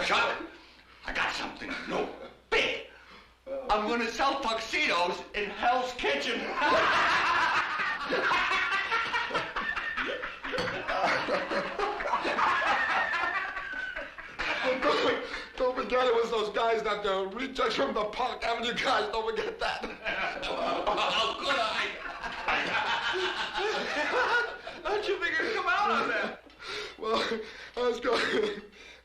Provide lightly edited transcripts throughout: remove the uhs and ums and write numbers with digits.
Shut it. I got something new, big. I'm gonna sell tuxedos in Hell's Kitchen. Don't forget it was those guys that rejects from the Park Avenue guys. Don't forget that. How could I? How'd you figure to come out on that? Well, I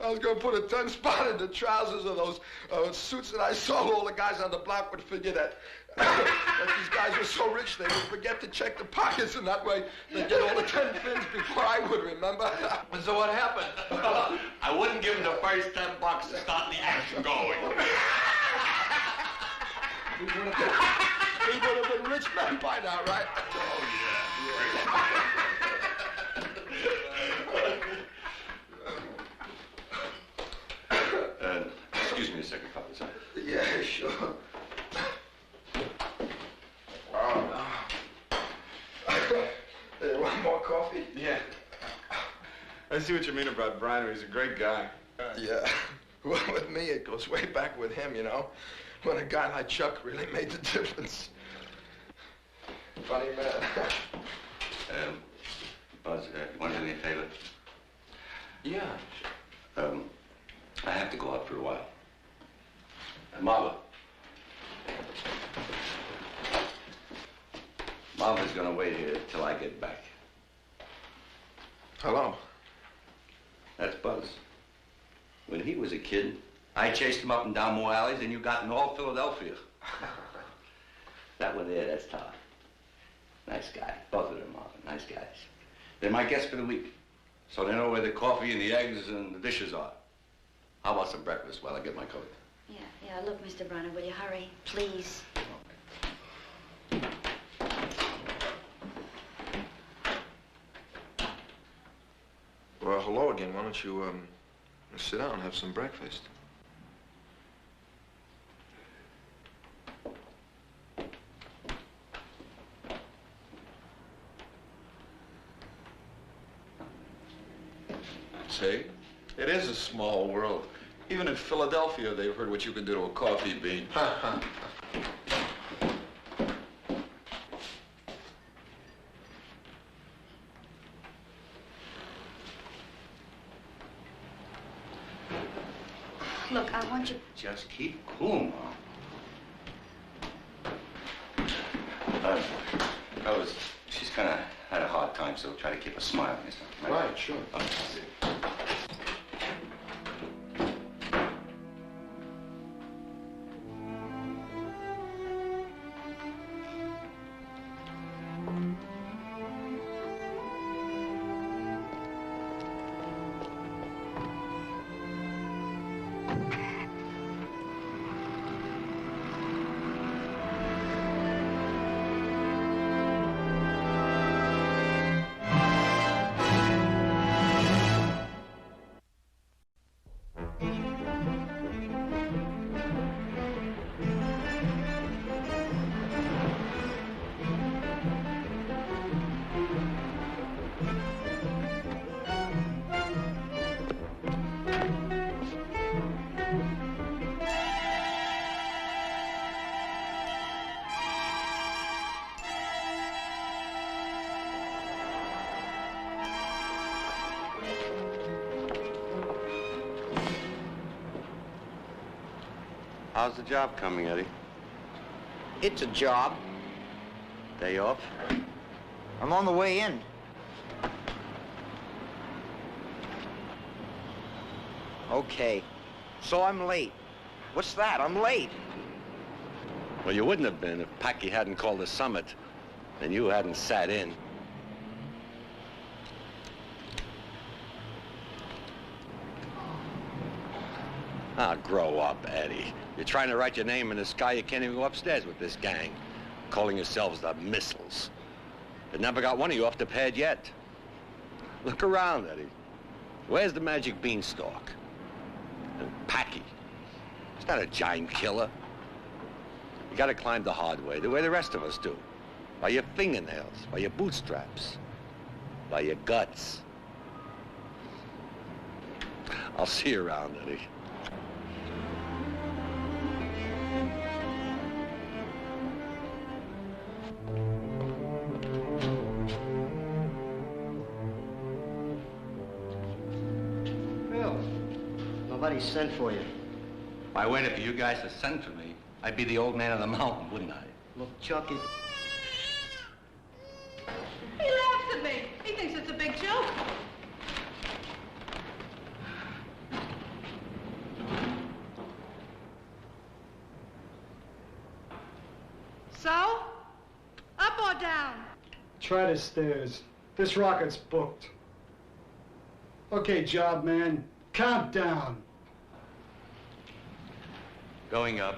was going to put a 10 spot in the trousers of those suits that I sold. All the guys on the block would figure that these guys were so rich they would forget to check the pockets, and that way they'd get all the 10 fins before I would, remember? So what happened? I wouldn't give him the first $10 to start the action going. We would have been rich men by now, right? Oh, yeah. Excuse me a second, Father, sir. Yeah, sure. Hey, want more coffee? Yeah. I see what you mean about Briner. He's a great guy. Yeah. Well, with me, it goes way back with him, you know? When a guy like Chuck really made the difference. Funny man. Buzz, you want to do me a favor? Yeah. I have to go out for a while. Marva. Marva's gonna wait here till I get back. Hello. That's Buzz. When he was a kid, I chased him up and down more alleys than you got in all Philadelphia. That one there, that's Todd. Nice guy. Both of them are nice guys. They're my guests for the week, so they know where the coffee and the eggs and the dishes are. How about some breakfast while I get my coat? Yeah, look, Mr. Briner, will you hurry, please? Well, hello again. Why don't you, sit down and have some breakfast? See? It is a small world. Even in Philadelphia, they've heard what you can do to a coffee bean. Look, I want you... Just keep cool, Mom. She's kind of had a hard time, so try to keep a smile. Right, sure. How's the job coming, Eddie? It's a job. Day off? I'm on the way in. Okay. So I'm late. What's that? I'm late. Well, you wouldn't have been if Packy hadn't called the summit and you hadn't sat in. Ah, grow up, Eddie. You're trying to write your name in the sky. You can't even go upstairs with this gang, calling yourselves the Missiles. They never got one of you off the pad yet. Look around, Eddie. Where's the magic beanstalk? And Packy. He's not a giant killer. You gotta climb the hard way, the way the rest of us do. By your fingernails, by your bootstraps, by your guts. I'll see you around, Eddie. Somebody sent for you. If I waited for you guys to send for me, I'd be the old man of the mountain, wouldn't I? Look, Chuck, it... He laughs at me. He thinks it's a big joke. So? Up or down? Try the stairs. This rocket's booked. Okay, job man. Count down. Going up.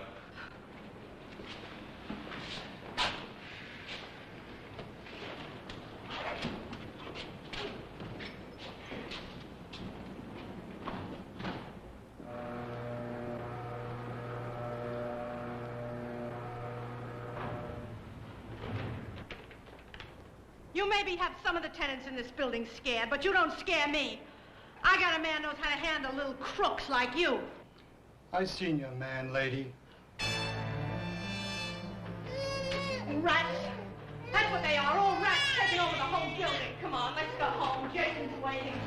You maybe have some of the tenants in this building scared, but you don't scare me. I got a man who knows how to handle little crooks like you. I seen your man, lady. Rats. That's what they are, all rats taking over the whole building. Come on, let's go home. Jason's waiting.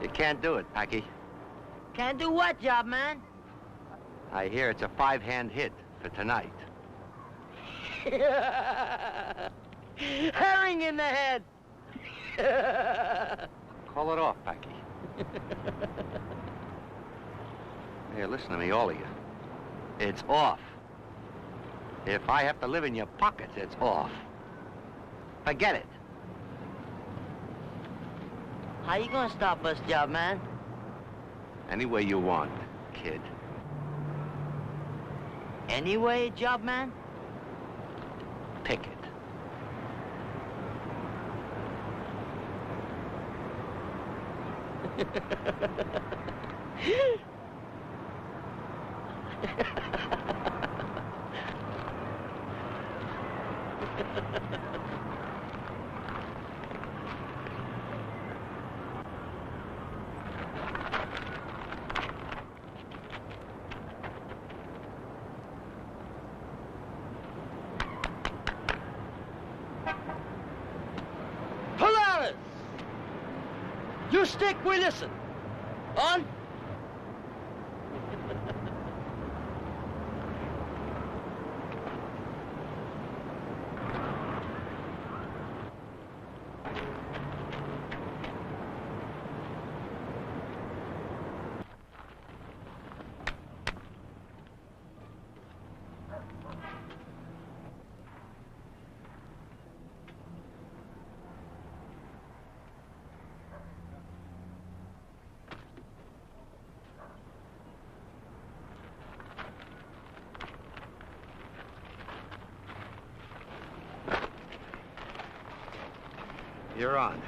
You can't do it, Packy. Can't do what, job man? I hear it's a 5-hand hit for tonight. Herring in the head. Call it off, Packy. Here, listen to me, all of you. It's off. If I have to live in your pockets, it's off. Forget it. How you gonna stop us, job man? Any way you want, kid. Anyway, job man? Pick it. Polaris! You stick, we listen. On? You're on.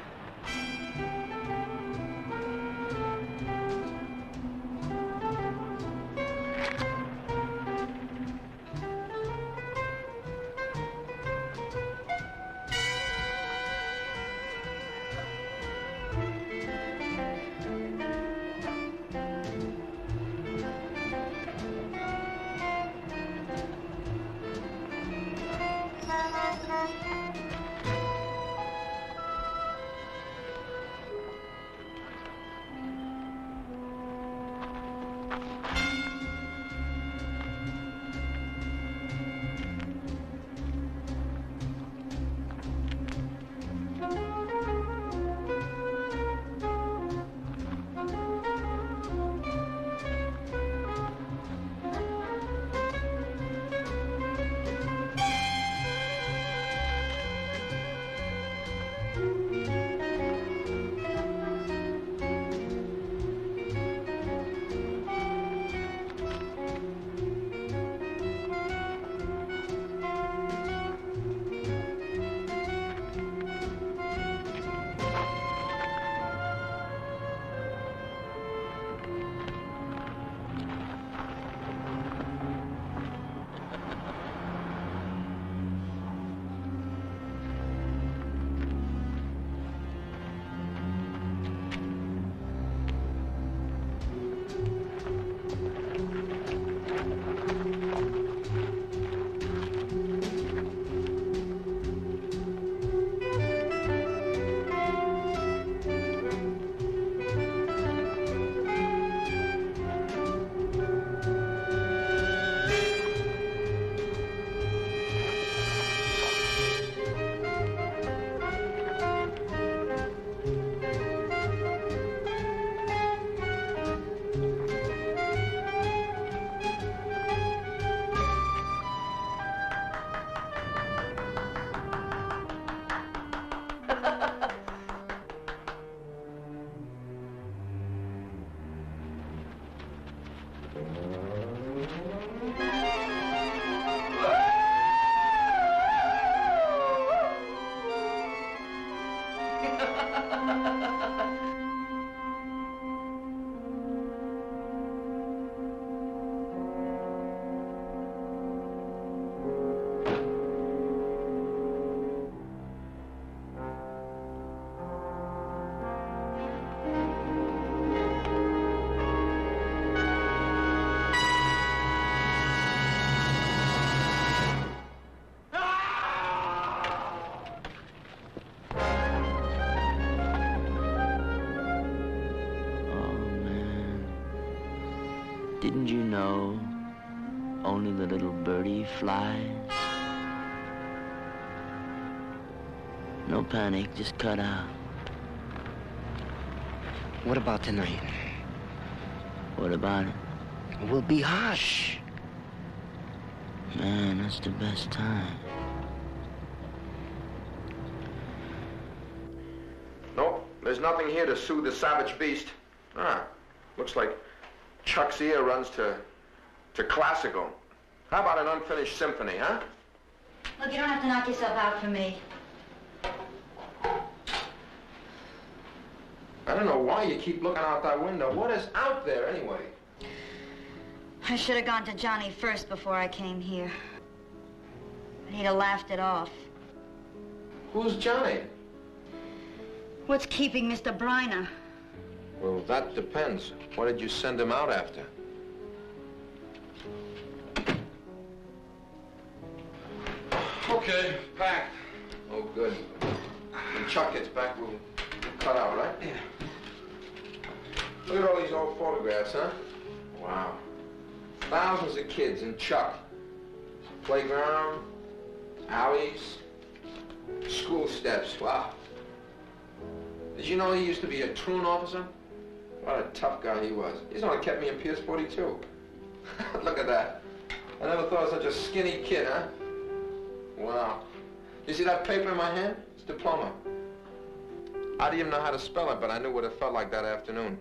Didn't you know only the little birdie flies? No panic, just cut out. What about tonight? What about it? We'll be hush. Man, that's the best time. No, there's nothing here to soothe the savage beast. Looks like Chuck's ear runs to classical. How about an unfinished symphony, huh? Look, you don't have to knock yourself out for me. I don't know why you keep looking out that window. What is out there, anyway? I should have gone to Johnny first before I came here. He'd have laughed it off. Who's Johnny? What's keeping Mr. Briner? Well, that depends. What did you send him out after? Okay, packed. Oh, good. When Chuck gets back, we'll cut out, right? Yeah. Look at all these old photographs, huh? Wow. Thousands of kids in Chuck. Playground, alleys, school steps. Wow. Did you know he used to be a truant officer? What a tough guy he was. He's the one that kept me in Pierce 42. Look at that. I never thought of such a skinny kid, huh? Wow. You see that paper in my hand? It's a diploma. I didn't even know how to spell it, but I knew what it felt like that afternoon.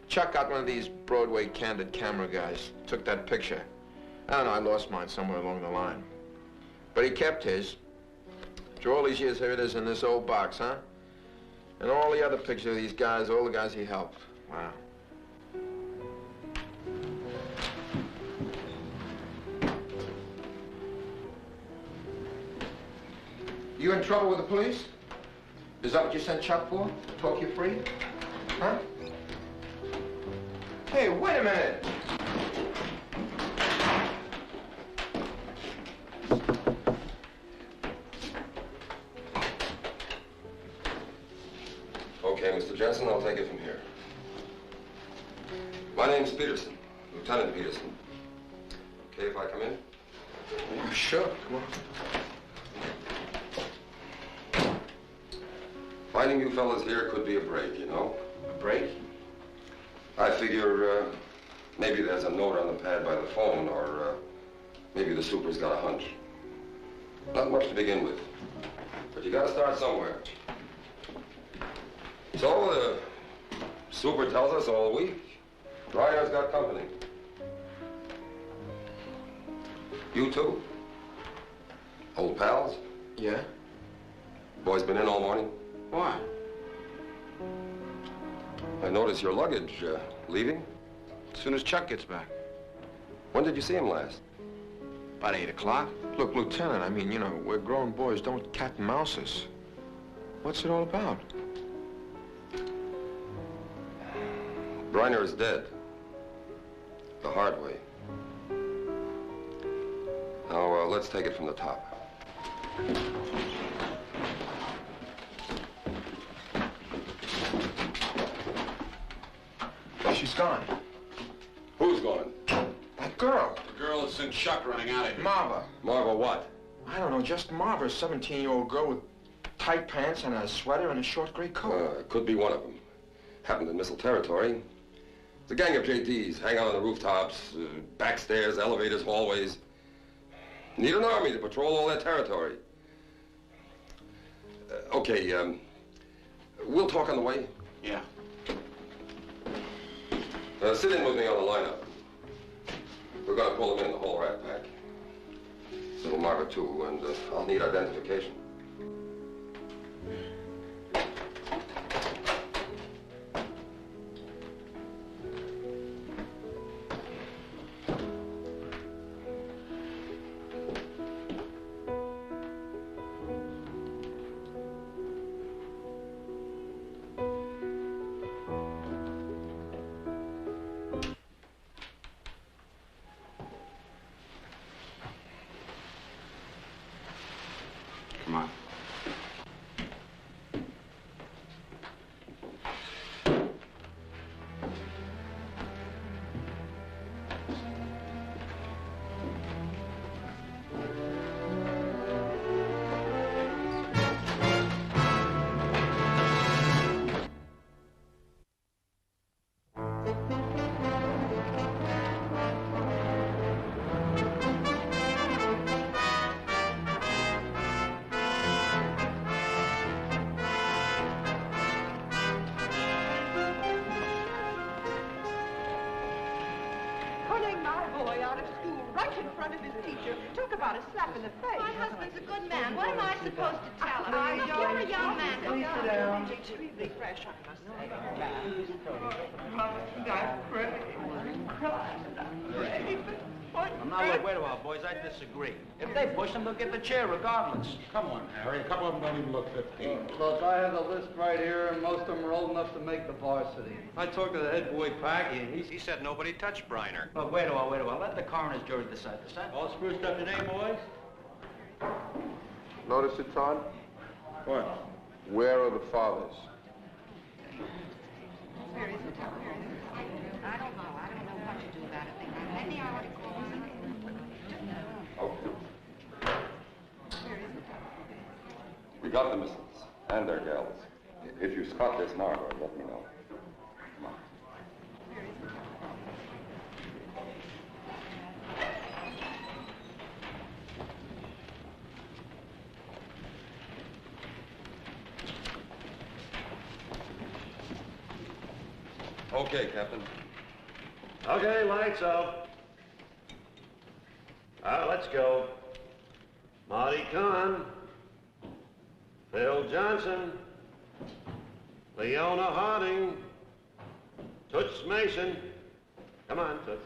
Chuck got one of these Broadway candid camera guys. Took that picture. I don't know, I lost mine somewhere along the line. But he kept his. After all these years, here it is in this old box, huh? And all the other pictures of these guys, all the guys he helped. Wow. You in trouble with the police? Is that what you sent Chuck for? To talk you free? Huh? Hey, wait a minute. Okay, Mr. Jensen, I'll take it from here. My name's Peterson, Lieutenant Peterson. Okay if I come in? Yeah, sure, come on. Finding you fellas here could be a break, you know? A break? I figure maybe there's a note on the pad by the phone, or maybe the super's got a hunch. Not much to begin with, but you gotta start somewhere. So the super tells us all week, Briner's got company. You too? Old pals? Yeah? Boys been in all morning? Why? I notice your luggage leaving. As soon as Chuck gets back. When did you see him last? About 8 o'clock. Look, Lieutenant, I mean, you know, we're grown boys. Don't cat and mouse us. What's it all about? Briner is dead. The hard way. Now, let's take it from the top. She's gone. Who's gone? That girl. The girl that sent Chuck running out of here. Marva. Marva what? I don't know, just Marva, a 17-year-old girl with tight pants and a sweater and a short gray coat. Could be one of them. Happened in missile territory. It's a gang of JDs, hang out on the rooftops, back stairs, elevators, hallways. Need an army to patrol all that territory. Okay, we'll talk on the way. Yeah. Sit in with me on the lineup. We're gonna pull them in, the whole rat pack. Little Marva too, and I'll need identification. Come on. boy out of school right in front of his teacher. Talk about a slap in the face. My husband's a good man. What am I supposed to tell him? I Look, don't. you're a young man. Please sit down. Extremely fresh, I must say. That's pretty. Now, look, wait a while, boys. I disagree. If they push them, they'll get the chair regardless. Come on, Harry. A couple of them don't even look 15. Look, I have the list right here, and most of them are old enough to make the varsity. I talked to the head boy, Packy, and He said nobody touched Briner. Look, wait a while. Let the coroner's jury decide this, huh? All spruced up today, boys? Notice it, Todd? What? Where are the fathers? Where is it? I don't know. I don't know what to do about it. Maybe I ought to call him. Okay. We got the missiles and their gals. If you spot this Margaret, let me know. Come on. Okay, Captain. Okay, lights out. All right, let's go. Marty Kahn, Phil Johnson, Leona Harding, Toots Mason. Come on, Toots.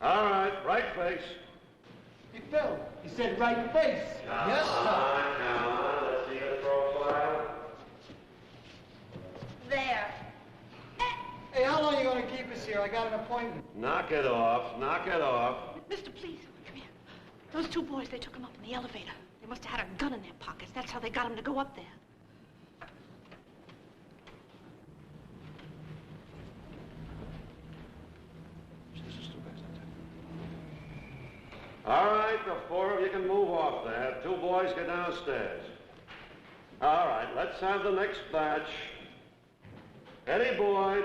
All right, right face. Hey, Phil, he said right face. Yes, sir. Come on, let's see the profile. There. Hey, how long are you going to keep us here? I got an appointment. Knock it off, knock it off. Mister, please, come here. Those two boys, they took him up in the elevator. They must have had a gun in their pockets. That's how they got him to go up there. All right, the four of you can move off there. Two boys get downstairs. All right, let's have the next batch. Eddie Boyd,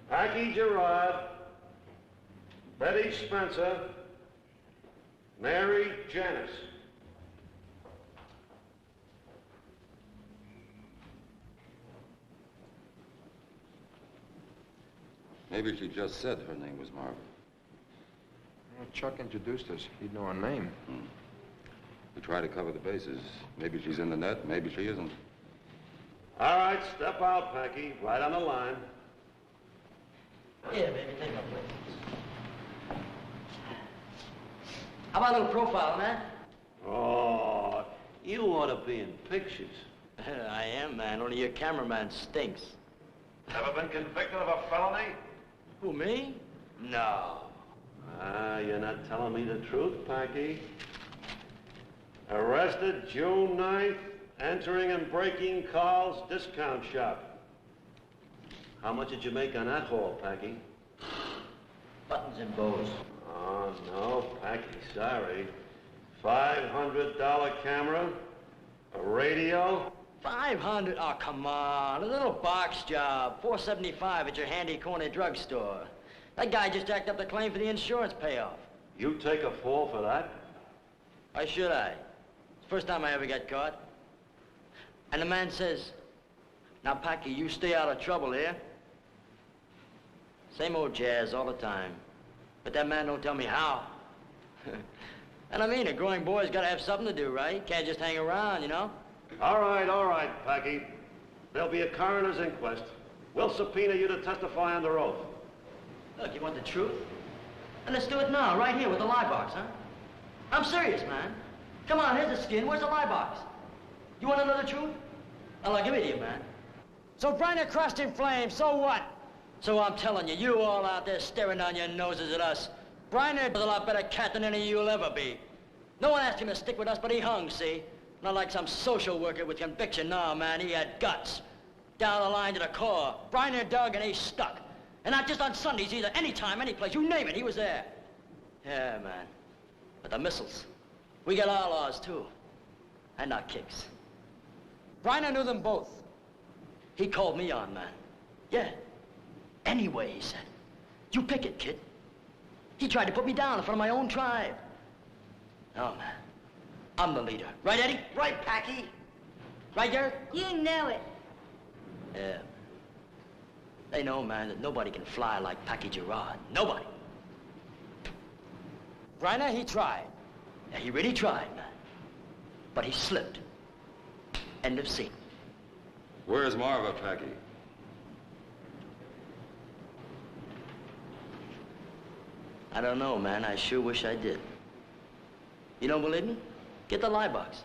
Packy Gerard, Betty Spencer, Mary Janice. Maybe she just said her name was Margaret. Well, Chuck introduced us. He'd know her name. We try to cover the bases. Maybe she's in the net, maybe she isn't. All right, step out, Packy. Right on the line. Yeah, baby, take my place. How about a little profile, man? Oh, you ought to be in pictures. I am, man. Only your cameraman stinks. Ever been convicted of a felony? Who, me? No. Ah, you're not telling me the truth, Packy. Arrested June 9th, entering and breaking Carl's discount shop. How much did you make on that haul, Packy? Buttons and bows. Oh, no, Packy, sorry. $500 camera, a radio. 500? Oh, come on. A little box job. $475 at your handy corner drugstore. That guy just jacked up the claim for the insurance payoff. You take a fall for that? Why should I? It's the first time I ever got caught. And the man says, now, Packy, you stay out of trouble here. Same old jazz all the time. But that man don't tell me how. And I mean, a growing boy's got to have something to do, right? Can't just hang around, you know? All right, Packy. There'll be a coroner's inquest. We'll subpoena you to testify under oath. Look, you want the truth? And let's do it now, right here with the lie box, huh? I'm serious, man. Come on, here's the skin. Where's the lie box? You want to know the truth? I'll give it to you, man. So Briner crushed in flames, so what? So I'm telling you, you all out there staring down your noses at us. Briner was a lot better cat than any of you'll ever be. No one asked him to stick with us, but he hung, see? Not like some social worker with conviction. No, man, he had guts. Down the line to the core. Briner dug and he stuck. And not just on Sundays either. Anytime, any place, you name it, he was there. Yeah, man. But the missiles, we got our laws, too. And our kicks. Briner knew them both. He called me on, man. Yeah. Anyway, he said, you pick it, kid. He tried to put me down in front of my own tribe. No, man. I'm the leader. Right, Eddie? Right, Packy? Right, Garrett? You know it. Yeah. They know, man, that nobody can fly like Packy Gerard. Nobody. Bryner, he tried. Yeah, he really tried, man. But he slipped. End of scene. Where's Marva, Packy? I don't know, man. I sure wish I did. You don't believe me? Get the lie box.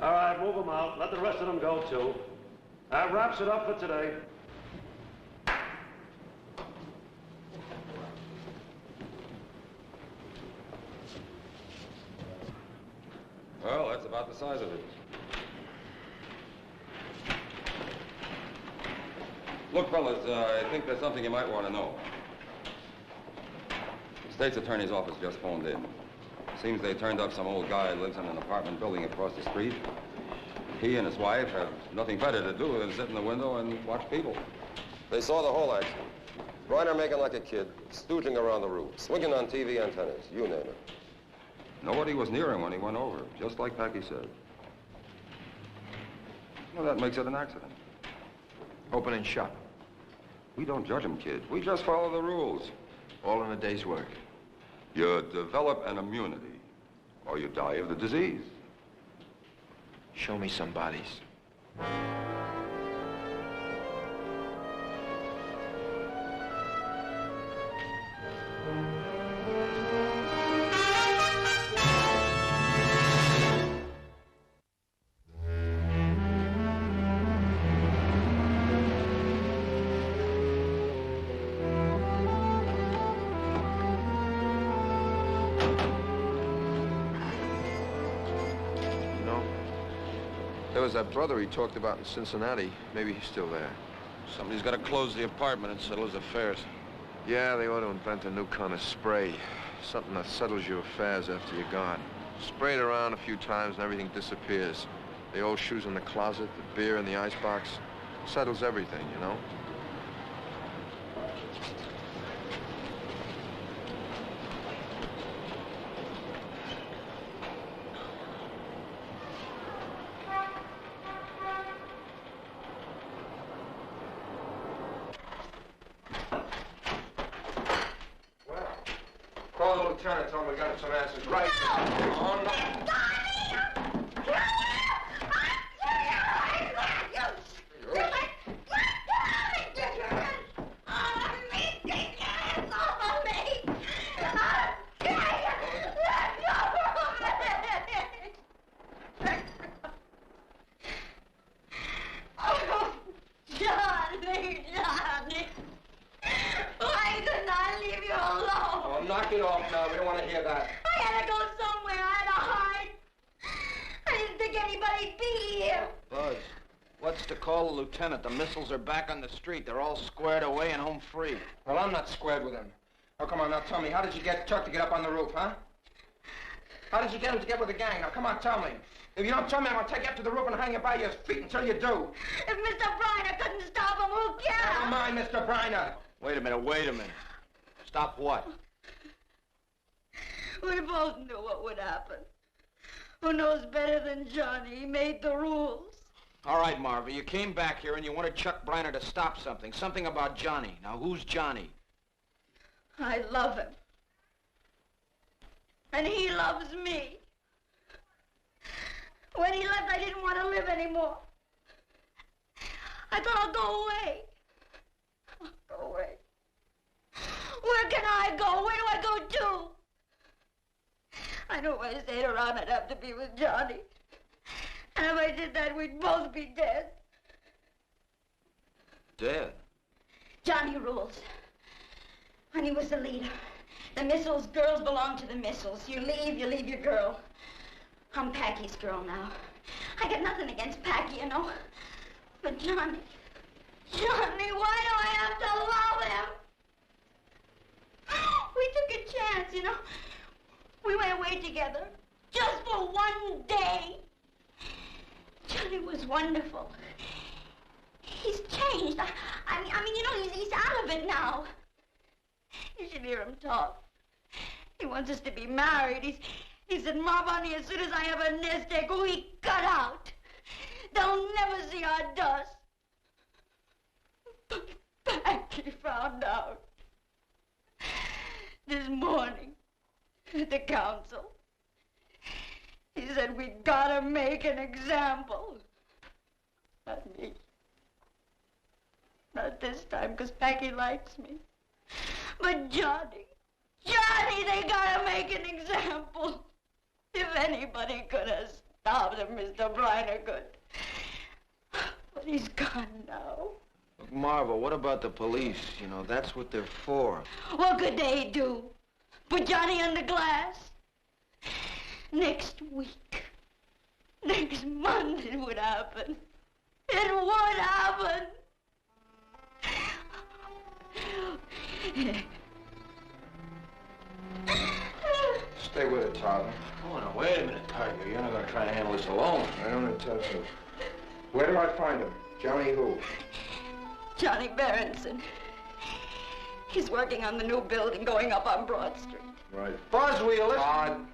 All right, move them out. Let the rest of them go, too. That wraps it up for today. Well, that's about the size of it. Look, fellas, I think there's something you might want to know. The state's attorney's office just phoned in. Seems they turned up some old guy who lives in an apartment building across the street. He and his wife have nothing better to do than sit in the window and watch people. They saw the whole action. Bryner making like a kid, stooging around the roof, swinging on TV antennas, you name it. Nobody was near him when he went over, just like Packy said. Well, that makes it an accident. Open and shut. We don't judge him, kid. We just follow the rules. All in a day's work. You develop an immunity, or you die of the disease. Show me some bodies. There was that brother he talked about in Cincinnati. Maybe he's still there. Somebody's got to close the apartment and settle his affairs. Yeah, they ought to invent a new kind of spray. Something that settles your affairs after you're gone. Spray it around a few times and everything disappears. The old shoes in the closet, the beer in the icebox. Settles everything, you know? Call the lieutenant, tell him we got some answers right. Oh, no. Knock it off now. We don't want to hear that. I had to go somewhere. I had to hide. I didn't think anybody'd be here. Buzz, what's to call the lieutenant? The missiles are back on the street. They're all squared away and home free. Well, I'm not squared with him. Oh, come on, now tell me. How did you get Chuck to get up on the roof, huh? How did you get him to get with the gang? Now, come on, tell me. If you don't tell me, I'm going to take you up to the roof and hang you by your feet until you do. If Mr. Bryner couldn't stop him, who can? Never mind, Mr. Bryner. Wait a minute. Stop what? We both knew what would happen. Who knows better than Johnny? He made the rules. All right, Marva, you came back here and you wanted Chuck Bryner to stop something. Something about Johnny. Now, who's Johnny? I love him. And he loves me. When he left, I didn't want to live anymore. I thought I'll go away. I'll go away. Where can I go? Where do I go to? I know if I stayed around, I'd have to be with Johnny. And if I did that, we'd both be dead. Dead? Johnny rules. And he was the leader. The missiles, girls belong to the missiles. You leave your girl. I'm Packy's girl now. I got nothing against Packy, you know. But Johnny, why do I have to love him? We took a chance, you know. We went away together, just for one day. Johnny was wonderful. He's changed. I mean, you know, he's out of it now. You should hear him talk. He wants us to be married. He said, Ma Bunny, as soon as I have a nest egg, we cut out. They'll never see our dust. But Packy found out this morning at the council. He said we gotta make an example. Not me. Not this time, because Packy likes me. But Johnny, they gotta make an example. If anybody could have stopped him, Mr. Briner could. But he's gone now. Look, Marva, what about the police? You know, that's what they're for. What could they do? Put Johnny under glass? Next week, next month it would happen. It would happen. Stay with it, Todd. Oh, no, wait a minute, Tiger. You're not going to try to handle this alone. I don't intend to. Where do I find him? Johnny who? Johnny Berenson. He's working on the new building going up on Broad Street. Right. Buzz, will you listen? Todd,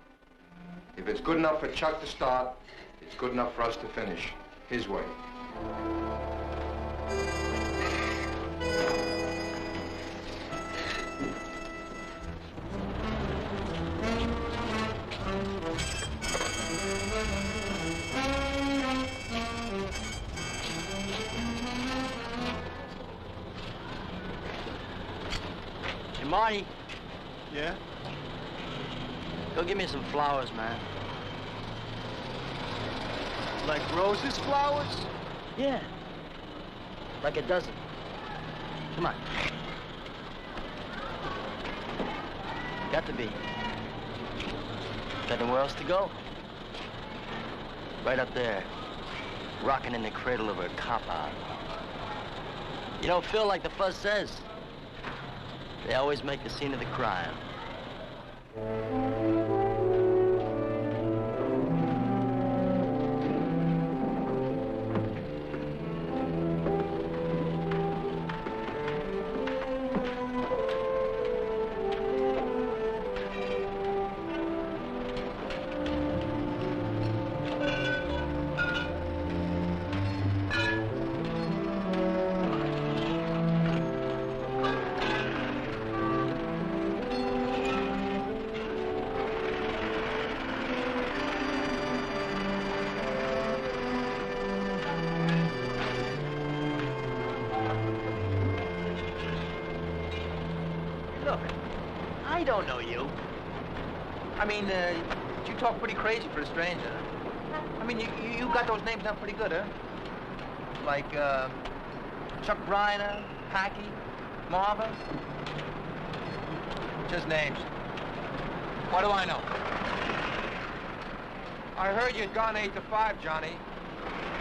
if it's good enough for Chuck to start, it's good enough for us to finish. His way. Hey, Marty. Yeah? Go get me some flowers, man. Like roses flowers? Yeah. Like a dozen. Come on. Got to be. Got nowhere else to go. Right up there, rocking in the cradle of her cop-out. You know, Phil, like the fuzz says, they always make the scene of the crime. Look, I don't know you. I mean, you talk pretty crazy for a stranger. I mean, you got those names down pretty good, huh? Like, Chuck Briner, Packy, Marva. Just names. What do I know? I heard you'd gone 8 to 5, Johnny.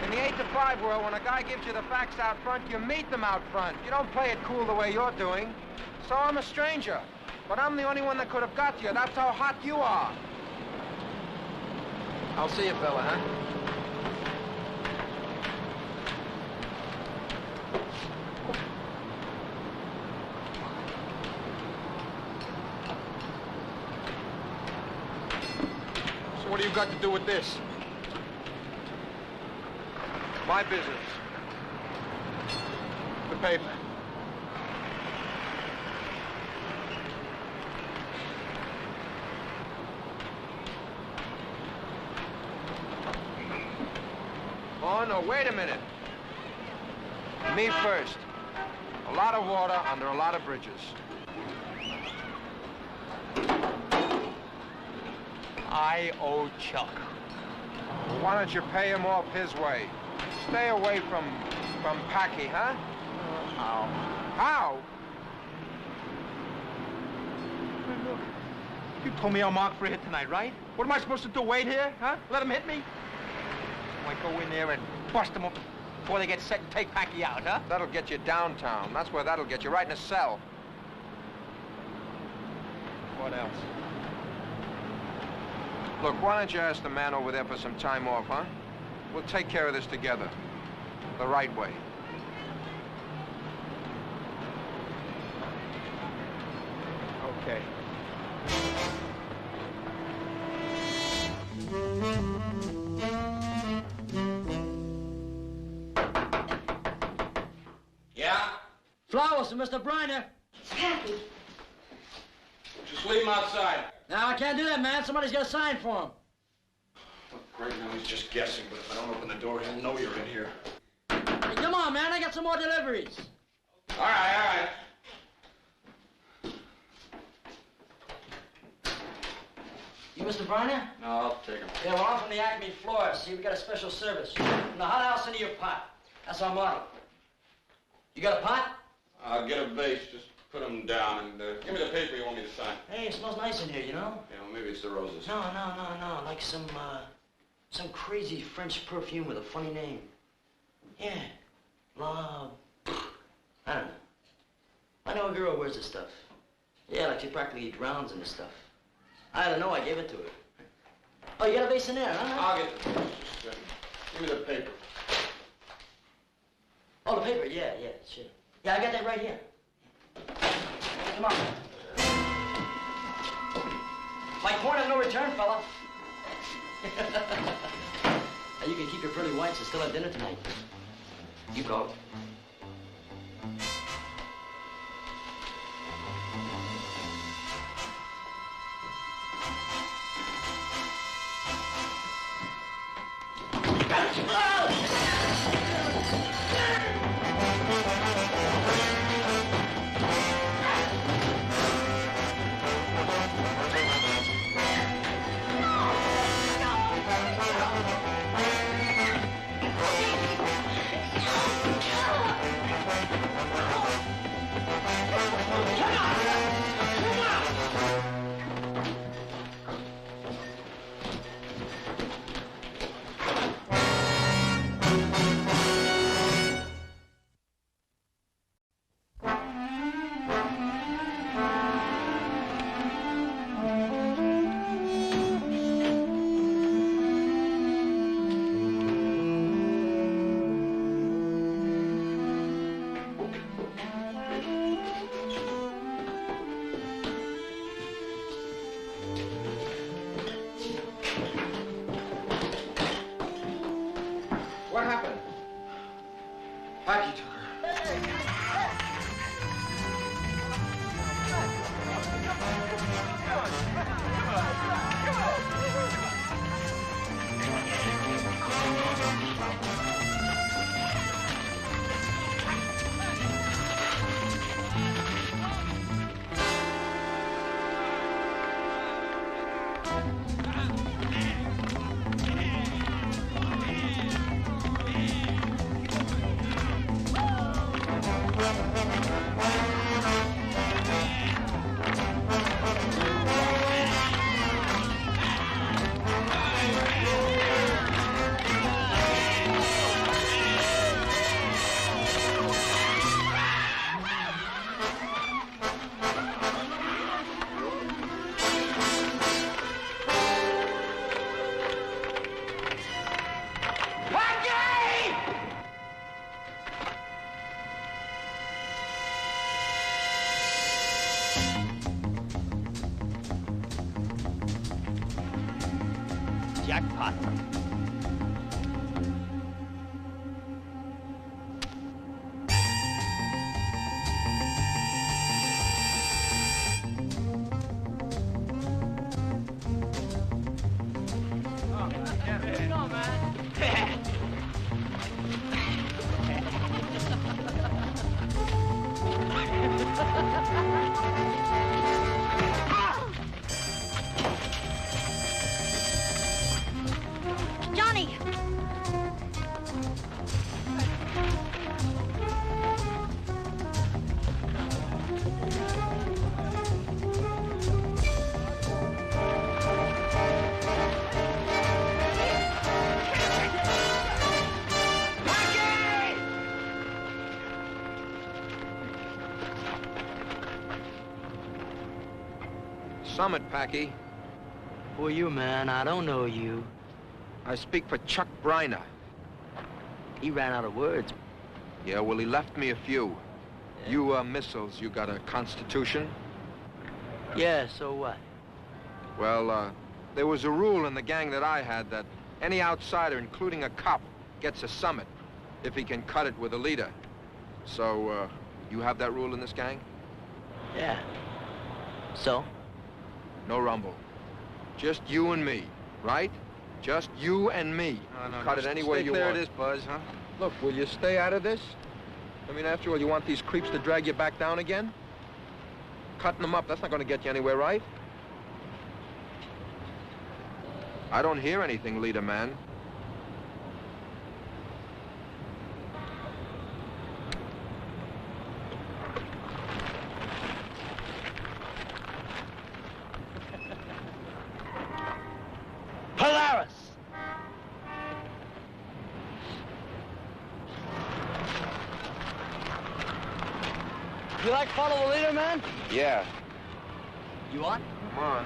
In the 8 to 5 world, when a guy gives you the facts out front, you meet them out front. You don't play it cool the way you're doing. So I'm a stranger. But I'm the only one that could have got you. That's how hot you are. I'll see you, fella, huh? So what do you got to do with this? My business. The paper. Oh, no, wait a minute. Me first. A lot of water under a lot of bridges. I owe Chuck. Well, why don't you pay him off his way? Stay away from Packy, huh? How? How? Look, you told me I'll mark for a hit tonight, right? What am I supposed to do, wait here, huh? Let him hit me? I go in there and bust them up before they get set and take Packy out, huh? That'll get you downtown. That's where that'll get you, right in a cell. What else? Look, why don't you ask the man over there for some time off, huh? We'll take care of this together. The right way. Okay. Flowers for Mr. Briner. Packy. Just leave him outside. Now, I can't do that, man. Somebody's got to sign for him. Look, right now he's just guessing, but if I don't open the door, he'll know you're in here. Hey, come on, man. I got some more deliveries. All right. You Mr. Briner? No, I'll take him. Yeah, well, I'm from the Acme floor. See, we got a special service. From the hothouse into your pot. That's our motto. You got a pot? I'll get a vase. Just put him down and give me the paper you want me to sign. Hey, it smells nice in here, you know? Yeah, well, maybe it's the roses. No. Like some crazy French perfume with a funny name. Yeah. Love. I don't know. I know a girl who wears this stuff. Yeah, like she practically drowns in this stuff. I don't know, I gave it to her. Oh, you got a vase in there, huh? I'll get the vase. Just give me the paper. Oh, the paper, yeah, sure. Yeah, I got that right here. Come on. My point of no return, fella. Now, you can keep your pearly whites and still have dinner tonight. You call. What happened? Packy took her. Jackpot. Johnny! Summit, Packy. Who are you, man? I don't know you. I speak for Chuck Briner. He ran out of words. Yeah, well, he left me a few. Yeah. You, missiles, you got a constitution? Yeah, so what? Well, there was a rule in the gang that I had that any outsider, including a cop, gets a summit if he can cut it with a leader. So, You have that rule in this gang? Yeah. So? No rumble. Just you and me, right? Just you and me. No, Cut it any way you want. Stay clear of this, Buzz, huh? Look, will you stay out of this? I mean, after all, you want these creeps to drag you back down again? Cutting them up, that's not going to get you anywhere, right? I don't hear anything, leader man. Polaris! You like follow the leader, man? Yeah. You want? Come on.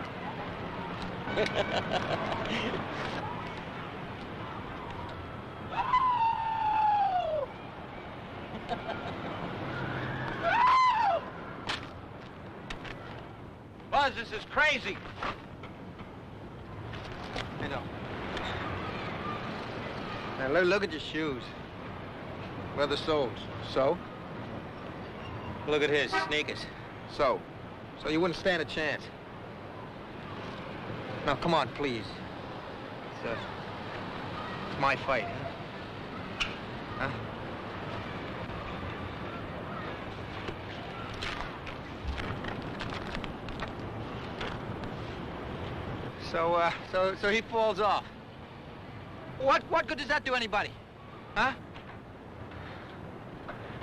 Buzz, this is crazy. You know. Now, look at your shoes. Leather soles. So? Look at his sneakers. So? So you wouldn't stand a chance. Now, come on, please. It's my fight, huh? So he falls off. What good does that do anybody? Huh?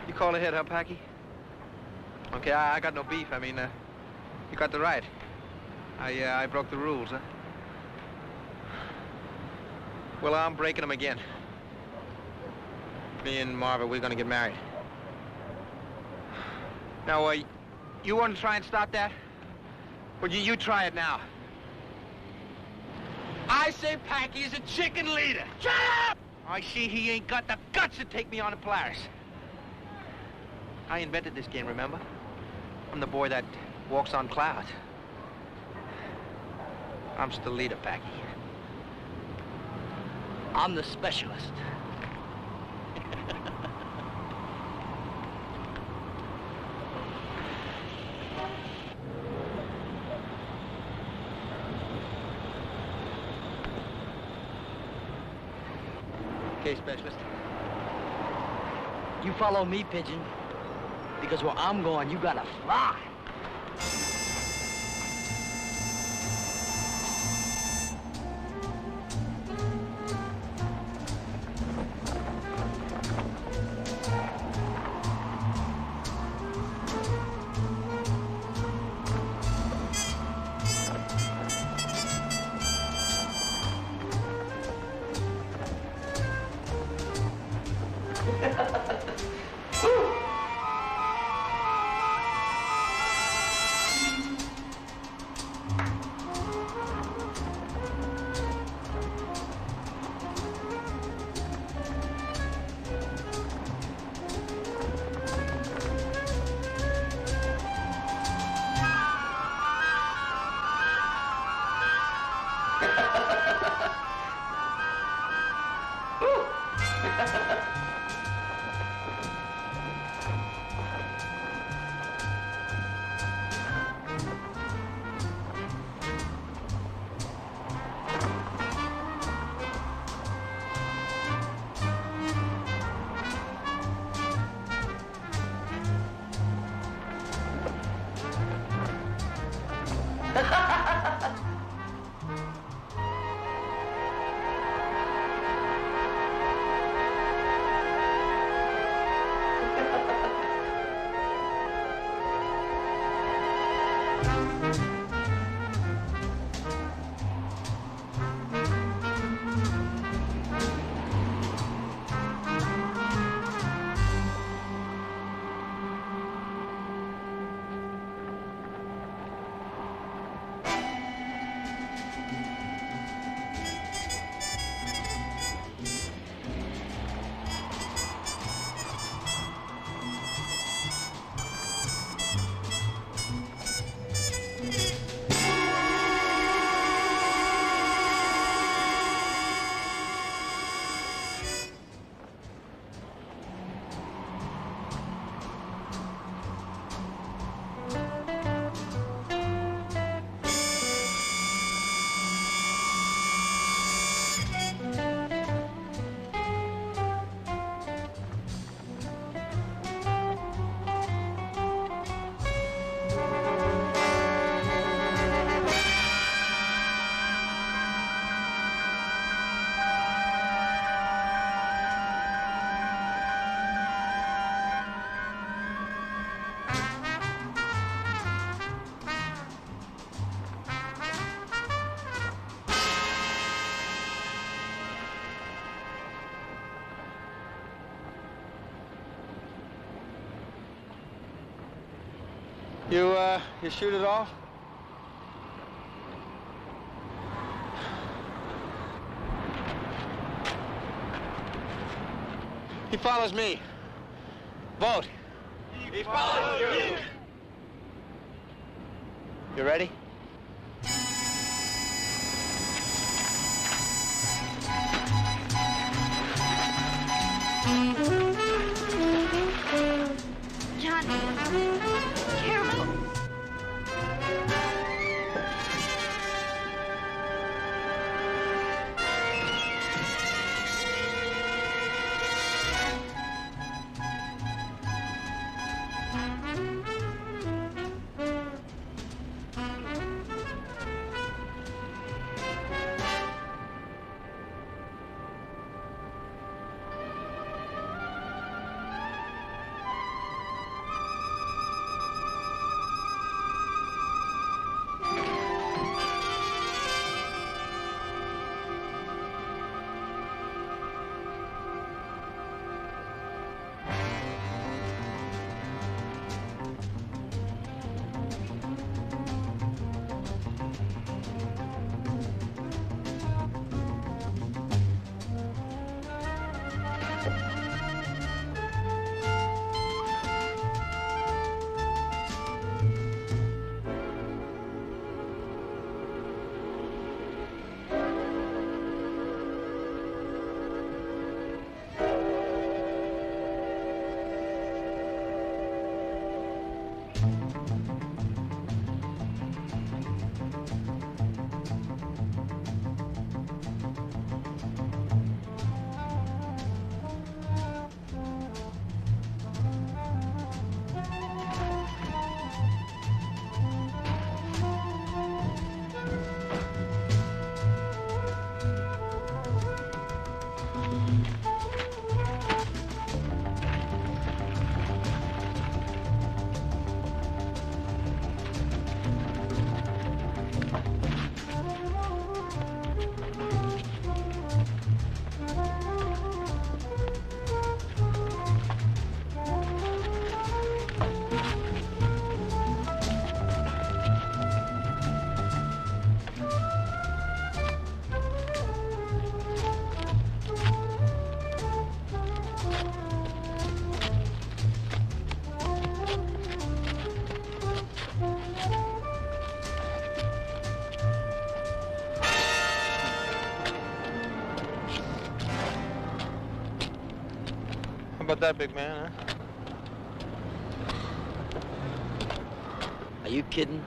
You call ahead, huh, Packy? Okay, I got no beef. I mean, you got the right. I broke the rules, huh? Well, I'm breaking them again. Me and Marva, we're gonna get married. Now, you want to try and stop that? Well, you try it now. I say Packy is a chicken leader. Shut up! I see he ain't got the guts to take me on to Polaris. I invented this game, remember? I'm the boy that walks on clouds. I'm still leader, Packy. I'm the specialist. Okay, specialist. You follow me, Pigeon. Because where I'm going, you gotta fly. You shoot it off? He follows me. Vote. He follows you. You ready? Johnny, careful. How about that, big man, huh? Are you kidding?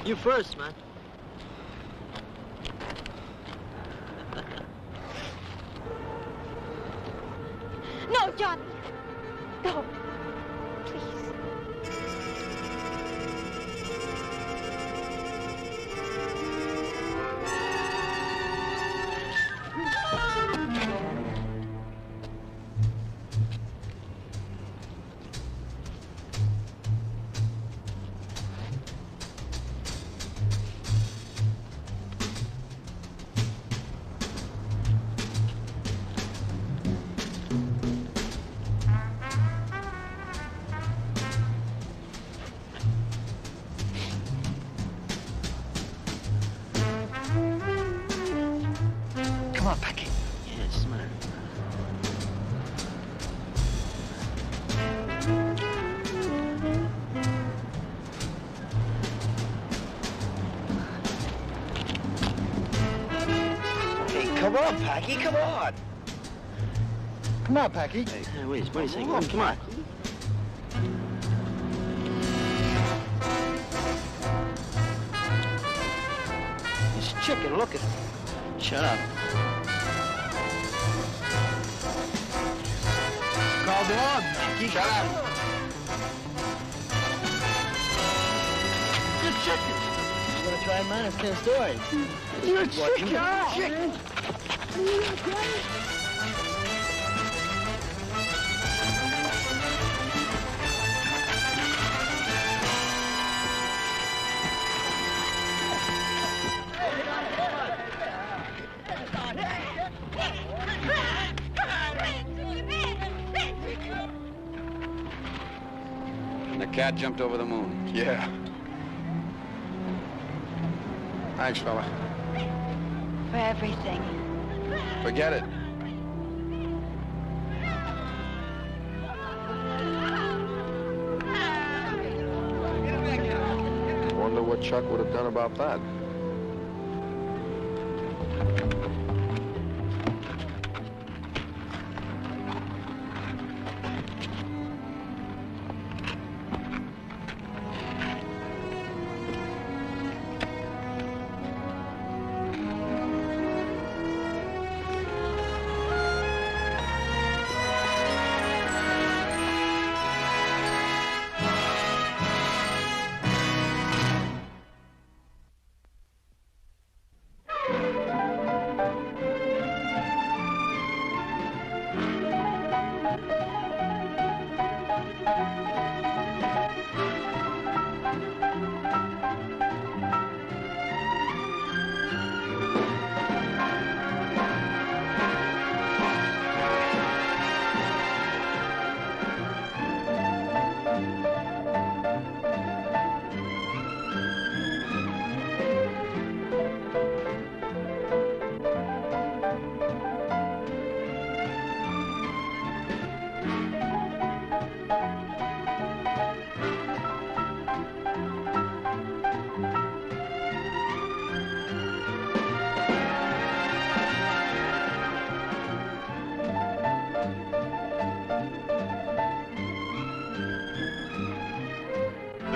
You first, man. No, Johnny. Go. Please. Come on, Becky. Yeah, smart. Hey, come on, Packy, come on. Come on, Packy. Hey, wait a second. Come on. This chicken, look at him. Shut up. Call dog, Packy. Shut up. Good chicken. You want to try mine? It's 10 stories. You're a What, chicken. chicken. And the cat jumped over the moon. Yeah. Thanks, fella. For everything. Forget it. Wonder what Chuck would have done about that.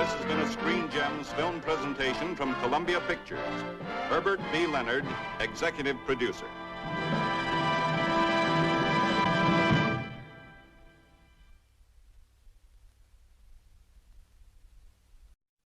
This has been a Screen Gems film presentation from Columbia Pictures. Herbert B. Leonard, executive producer.